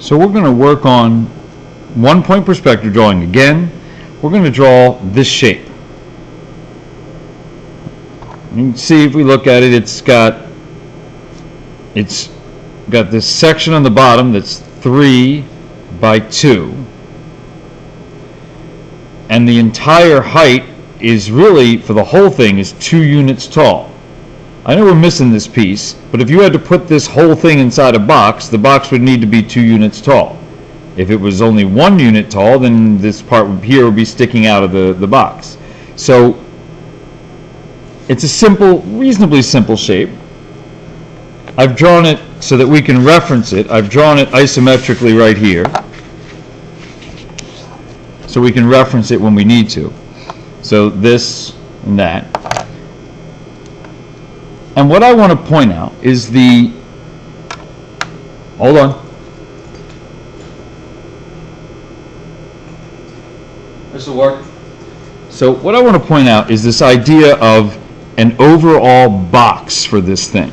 So we're going to work on 1-point perspective drawing again. We're going to draw this shape. You can see if we look at it, it's got this section on the bottom that's 3 by 2, and the entire height is really, for the whole thing, is 2 units tall. I know we're missing this piece, but if you had to put this whole thing inside a box, the box would need to be 2 units tall. If it was only 1 unit tall, then this part here would be sticking out of the box. So it's a simple, reasonably simple shape. I've drawn it so that we can reference it. I've drawn it isometrically right here, so we can reference it when we need to. So this and that. And what I want to point out is the, hold on. This will work. So what I want to point out is this idea of an overall box for this thing.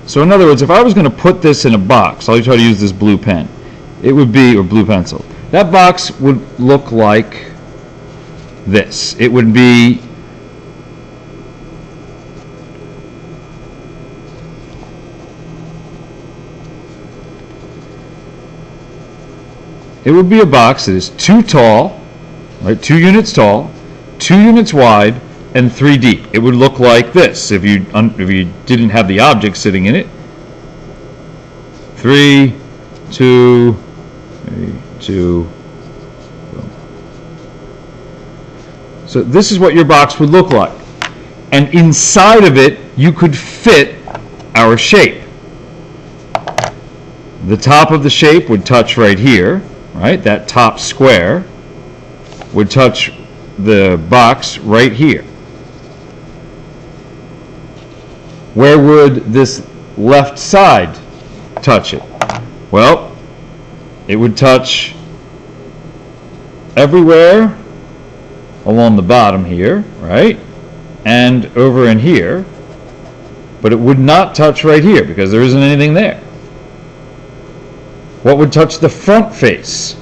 So in other words, if I was going to put this in a box, I'll try to use this blue pen. It would be, or blue pencil. That box would look like this. It would be a box that is 2 tall, right? 2 units tall, 2 units wide, and 3 deep. It would look like this if you didn't have the object sitting in it. 3, 2, 3, 2. So this is what your box would look like. And inside of it, you could fit our shape. The top of the shape would touch right here, right? That top square would touch the box right here. Where would this left side touch it? Well, it would touch everywhere along the bottom here, right? And over in here, but it would not touch right here because there isn't anything there. What would touch the front face?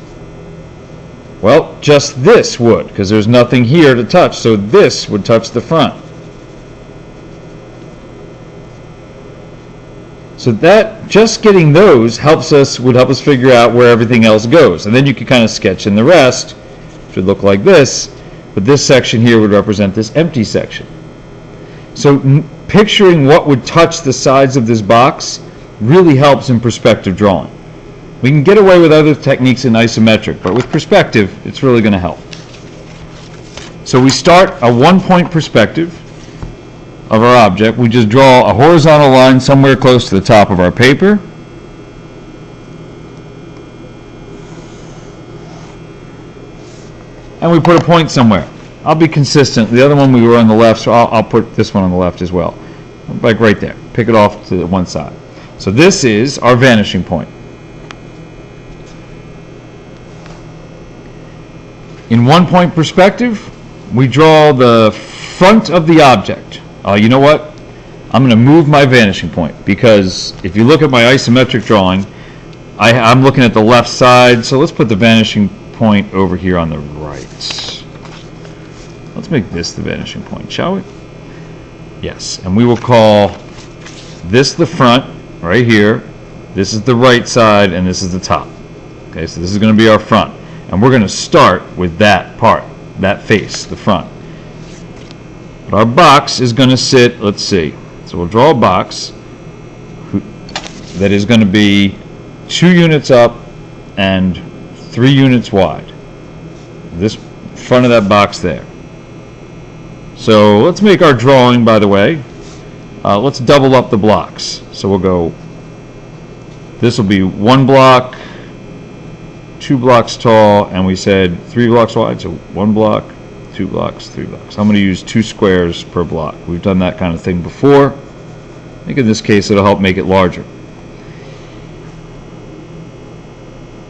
Well, just this would, because there's nothing here to touch, so this would touch the front. So that, just getting those would help us figure out where everything else goes. And then you could kind of sketch in the rest, which would look like this, but this section here would represent this empty section. So picturing what would touch the sides of this box really helps in perspective drawing. We can get away with other techniques in isometric, but with perspective, it's really going to help. So we start a 1-point perspective of our object. We just draw a horizontal line somewhere close to the top of our paper. And we put a point somewhere. I'll be consistent. The other one we were on the left, so I'll put this one on the left as well. Like right there. Pick it off to one side. So this is our vanishing point. In 1-point perspective, we draw the front of the object. You know what? I'm going to move my vanishing point, because if you look at my isometric drawing, I'm looking at the left side, so let's put the vanishing point over here on the right. Let's make this the vanishing point, shall we? Yes, and we will call this the front, right here. This is the right side, and this is the top. Okay, so this is going to be our front. And we're going to start with that part, that face, the front. But our box is going to sit, let's see. So we'll draw a box that is going to be 2 units up and 3 units wide. This front of that box there. So let's make our drawing, by the way. Let's double up the blocks. So we'll go, this will be 1 block, 2 blocks tall, and we said 3 blocks wide, so 1 block, 2 blocks, 3 blocks. I'm going to use 2 squares per block. We've done that kind of thing before. I think in this case it'll help make it larger.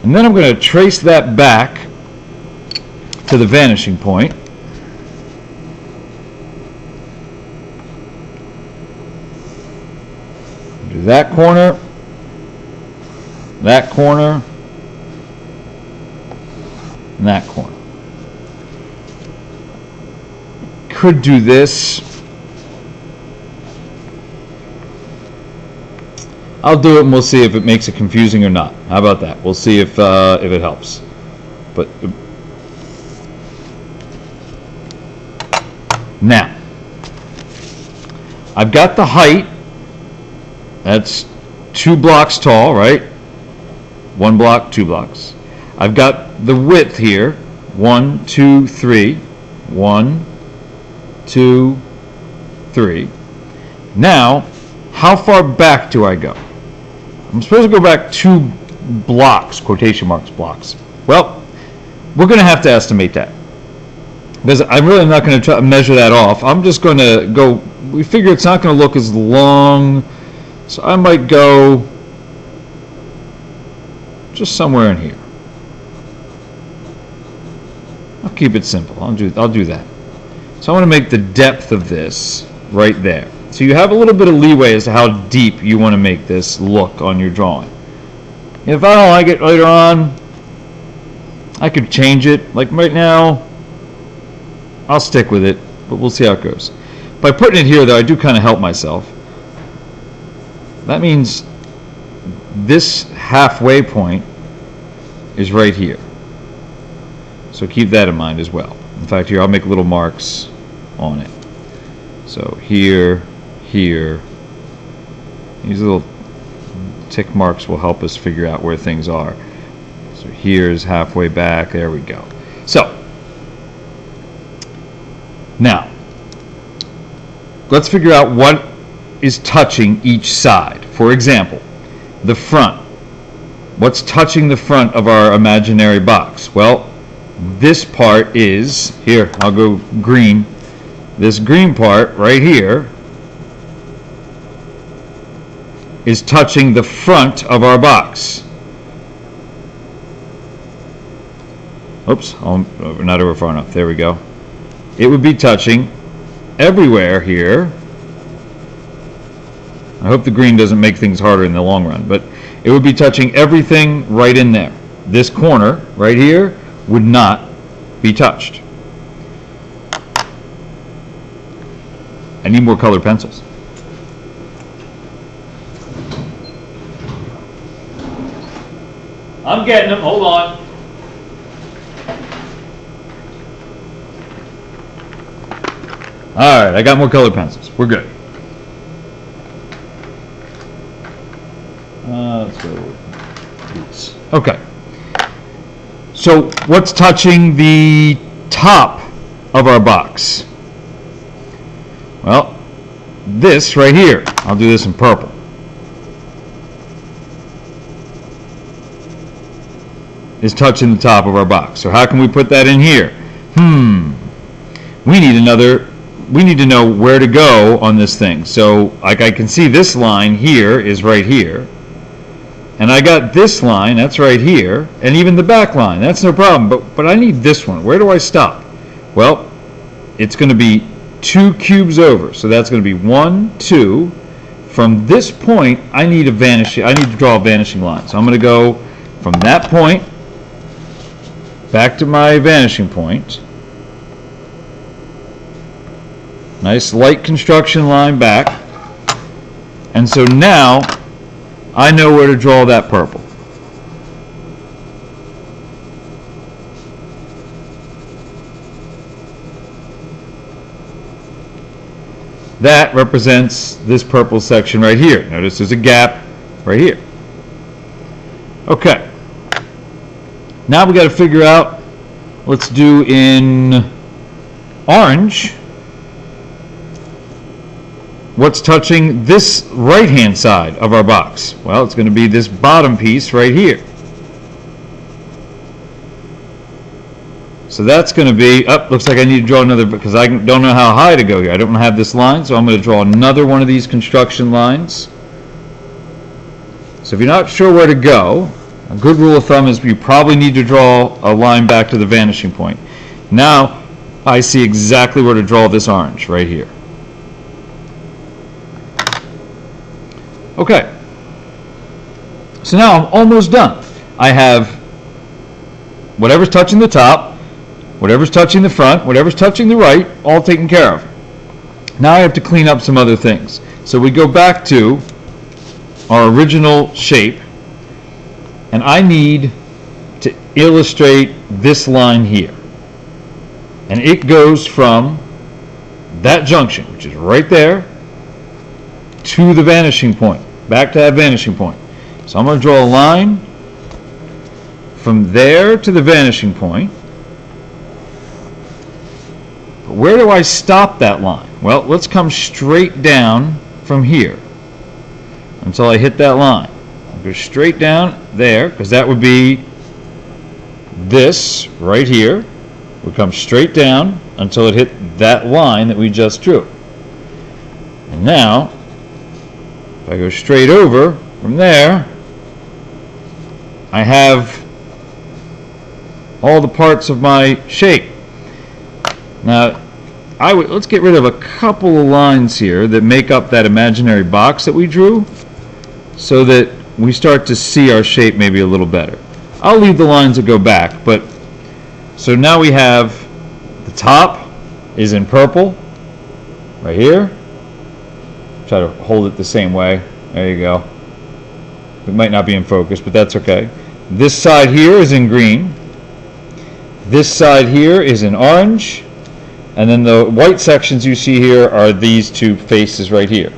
And then I'm going to trace that back to the vanishing point. Do that corner, in that corner. Could do this. I'll do it and we'll see if it makes it confusing or not. How about that? We'll see if it helps. But now, I've got the height. That's 2 blocks tall, right? 1 block, 2 blocks. I've got the width here. 1, 2, 3. 1, 2, 3. Now, how far back do I go? I'm supposed to go back 2 blocks, quotation marks, blocks. Well, we're going to have to estimate that. Because I'm really not going to try to measure that off. I'm just going to go, we figure it's not going to look as long, so I might go just somewhere in here. I'll keep it simple. I'll do that. So I want to make the depth of this right there. So you have a little bit of leeway as to how deep you want to make this look on your drawing. If I don't like it later on, I could change it. Like right now, I'll stick with it, but we'll see how it goes. By putting it here, though, I do kind of help myself. That means this halfway point is right here. So keep that in mind as well. In fact, here I'll make little marks on it. So here, here. These little tick marks will help us figure out where things are. So here's halfway back. There we go. So now let's figure out what is touching each side. For example, the front. What's touching the front of our imaginary box? Well, this part is, here, I'll go green. This green part right here is touching the front of our box. Oops, not over far enough. There we go. It would be touching everywhere here. I hope the green doesn't make things harder in the long run, but it would be touching everything right in there. This corner right here would not be touched. I need more colored pencils. I'm getting them, hold on. Alright, I got more colored pencils. We're good. Let's go with these. Okay. So what's touching the top of our box? Well, this right here. I'll do this in purple. Is touching the top of our box. So how can we put that in here? We need to know where to go on this thing. So like I can see this line here is right here. And I got this line, that's right here, and even the back line, that's no problem, but I need this one. Where do I stop? Well, it's going to be 2 cubes over, so that's going to be 1, 2. From this point, I need to draw a vanishing line. So I'm going to go from that point back to my vanishing point. Nice light construction line back. And so now I know where to draw that purple. That represents this purple section right here. Notice there's a gap right here. Okay. Now we got to figure out, let's do in orange, what's touching this right-hand side of our box? Well, it's going to be this bottom piece right here. So that's going to be, looks like I need to draw another, because I don't know how high to go here. I don't have this line, so I'm going to draw another one of these construction lines. So if you're not sure where to go, a good rule of thumb is you probably need to draw a line back to the vanishing point. Now I see exactly where to draw this orange right here. Okay, so now I'm almost done. I have whatever's touching the top, whatever's touching the front, whatever's touching the right, all taken care of. Now I have to clean up some other things. So we go back to our original shape, and I need to illustrate this line here. And it goes from that junction, which is right there, to the vanishing point, back to that vanishing point. So I'm going to draw a line from there to the vanishing point. But where do I stop that line? Well, let's come straight down from here until I hit that line. I'll go straight down there, because that would be this right here. We'll come straight down until it hit that line that we just drew. And now, if I go straight over from there, I have all the parts of my shape. Now, let's get rid of a couple of lines here that make up that imaginary box that we drew, so that we start to see our shape maybe a little better. I'll leave the lines that go back, but so now we have the top is in purple right here. Try to hold it the same way. There you go. It might not be in focus, but that's okay. This side here is in green. This side here is in orange. And then the white sections you see here are these two faces right here.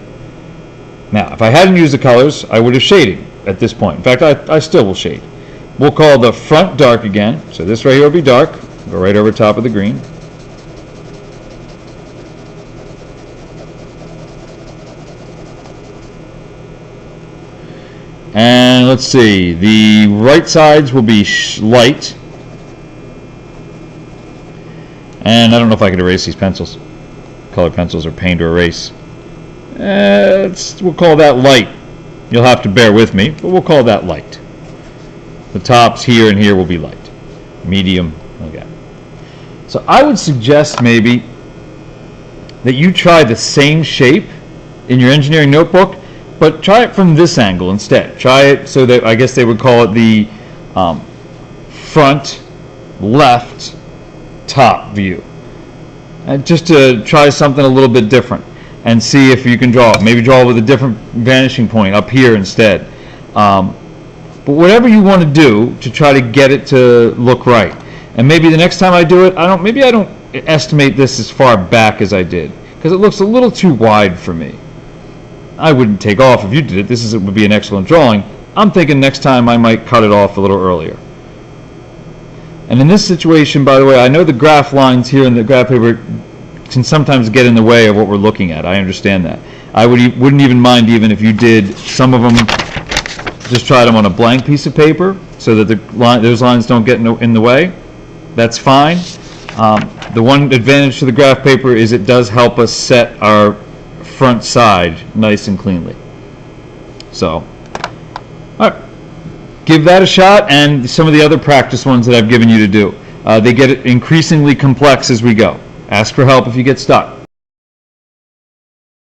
Now, if I hadn't used the colors, I would have shaded at this point. In fact, I still will shade. We'll call the front dark again. So this right here will be dark. Go right over top of the green. And let's see, the right sides will be light. And I don't know if I can erase these pencils. Color pencils are pain to erase. We'll call that light. You'll have to bear with me, but we'll call that light. The tops here and here will be light. Medium, okay. So I would suggest maybe that you try the same shape in your engineering notebook, but try it from this angle instead. Try it so that, I guess they would call it the front left top view. And just to try something a little bit different and see if you can draw it. Maybe draw with a different vanishing point up here instead. But whatever you want to do to try to get it to look right. And maybe the next time I do it, maybe I don't estimate this as far back as I did, because it looks a little too wide for me. I wouldn't take off if you did it. This would be an excellent drawing. I'm thinking next time I might cut it off a little earlier. And in this situation, by the way, I know the graph lines here in the graph paper can sometimes get in the way of what we're looking at. I understand that. I wouldn't even mind even if you did some of them, just try them on a blank piece of paper so that those lines don't get in the way. That's fine. The one advantage to the graph paper is it does help us set our front side nice and cleanly. So, all right. Give that a shot, and some of the other practice ones that I've given you to do. They get increasingly complex as we go. Ask for help if you get stuck.